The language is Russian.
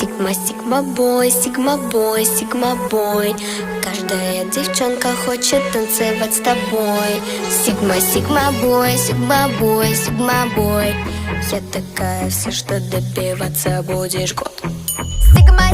Сигма, бой. Каждая девчонка хочет танцевать с тобой. Сигма, бой. Я такая вся, что добиваться будешь год. Сигма,